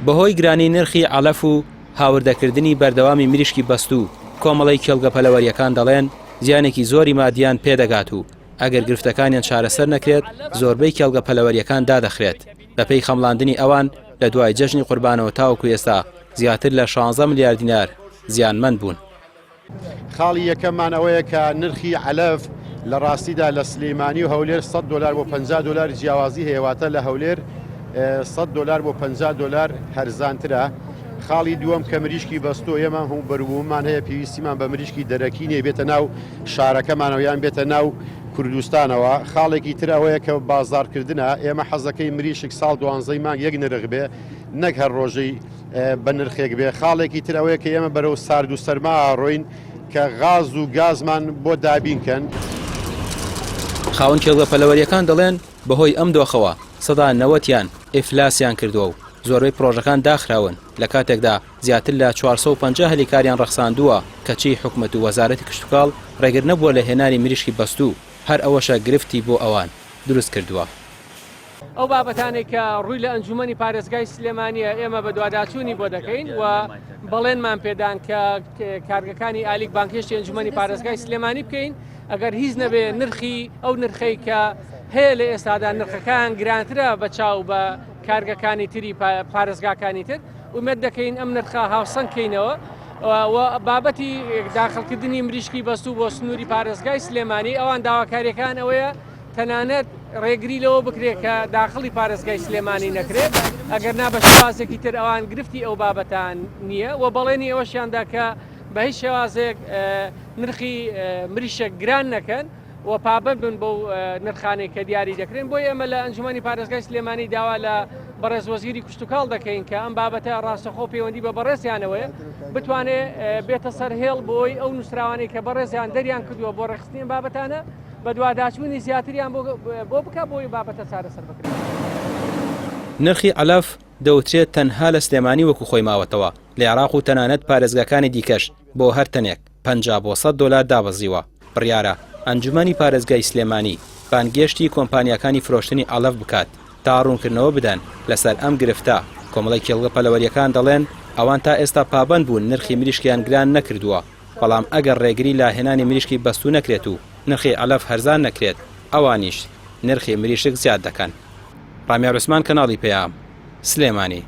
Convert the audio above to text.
بەهۆی گرانی نرخی عەلەف و هاوردەکردنی بەردەوامی مریشکی بەست و کۆمەڵی کێڵگە پەلەوەریەکان دەڵێن زیانێکی زۆری مادیان پێدەگات و ئەگەر گرفتەکانیان چارەسەر نەکرێت زۆربەی کێڵگە پەلەوەریەکان دادەخرێت بەپێی خەمڵاندنی ئەوان لە دوای جەژنی قوربانەوە تاوەکو ئێستا زیاتر لە 16 ملیار دینار زیانمەند بوون. خاڵی یەکەممان ئەوەیە کە نرخی عەلەف لە ڕاستیدا لە سلێمانی و هەولێر $100 بۆ $50 جیاوازی هەیەواتە لە هەولێر $100 بۆ $50 هەرزانترە. خاڵی دووەم کە مریشکی بەستۆ ئێمە هەموو بەروبوومان هەیە پێویستیمان بە مریشکی دەرەکینێ بێتە ناو شارەکەمانەوە یان بێتە ناو کوردستانەوە. خاڵێکی تر ئەوەیە کە بازارکردنە ئێمە حەزەکەی مریشک ساڵ 12 مانگ یەک نرخ بێ نەک هەر ڕۆژەی بە نرخێک بێ. خاڵێکی تر ئەوەیە کە ئێمە بەرەو سارد و سەرما ڕۆین کە غاز و گازمان بۆ دابینکەن. خاوەن کێڵگە پەلەوەریەکان دەڵێن بەهۆی ئەم دۆخەوە سەدا 90یان ئیفلاسیان کردووە و زۆربەی پرۆژەکان داخراون لە کاتێکدا زیاتر لە 450 هەلیکاریان ڕەخساندووە کەچی حکومەت و وەزارەتی کشتوکاڵ ڕێگر نەبووە لە هێنانی مریشکی بەست و هەر ئەوەشە گرفتی بۆ ئەوان دروست کردووە. ئەو بابەتانێک کە ڕووی لە ئەنجومەنی پارێزگای سلێمانیە ئێمە بە دوواداچوونی بۆ دەکەین و بەڵێنمان پێدان کە کارگەکانی ئالیک بانکێشتی ئەنجومەنی پارێزگای سلێمانی بکەین ئەگەر هیچ نەبێ نرخی ئەو نرخەی کە هەیە لە ئێستادا نرخەکان گرانترە بە چاو بە کارگەکانی تری پارێزگاکانی تر ومێت دەکەین ئەم نرخە هاوسەنگکەینەوە بابەتی داخڵکردنی مریشکی بەستوو بۆ سنووری پارێزگای سلێمانی ئەوان داواکاریەکان ئەوەیە تەنانەت ڕێگری لەوە بکرێت کە داخڵی پارێزگای سلێمانی نەکرێت ئەگەر نا بە شێوازێکی تر ئەوان گرفتی ئەو بابەتان نییە و بەڵێنی ئەوەشیاندا کە بە هیچ شێوازێک نرخی مریشک گران نەکەن و پابند بن بۆ نرخانەی کە دیاری دەکرێن. بۆی ئێمە لە ئەنجومەنی پارێزگای سلێمانی داوا لە بەڕێز وەزیری کشتوکاڵ دەکەین کە ئەم بابەتە ڕاستەخۆ پەیوەندی بە بەڕێزیانەوەیە بتوانێت بێتە سەرهێڵ بۆی ئەو نووسراوانەی کە بەڕێزیان دەریان کردووە بۆ ڕێخستنی بابەتانە بە دوواداچوونی زیاتریان بۆ بکە بۆی بابەتە چارەسەر بکرێت. نرخی عەلەف دەوترێت تەنها لە سلێمانی وەکو خۆی ماوەتەوە لە عێراق و تەنانەت پارێزگاکانی دیکەش بۆ هەر تەنێک $50 بۆ $100 دابەزیوە. بڕیارە ئەنجومەنی پارێزگای سلێمانی بانگێشتی کۆمپانیەکانی فرۆشتنی عەلەف بکات تا ڕوونکردنەوە بدەن لەسەر ئەم گرفتە. کۆمەڵی کێڵگە پەلەوەریەکان دەڵێن ئەوان تا ئێستا پابند بوون نرخی مریشکیان گران نەکردووە بەڵام ئەگەر ڕێگری لا هێنانی مریشکی بەستوو نەکرێت و نرخی عەلەف هەرزان نەکرێت ئەوانیش نرخی مریشک زیاد دەکەن. ڕامیار عوسمان کەناڵی پێام سلێمانی.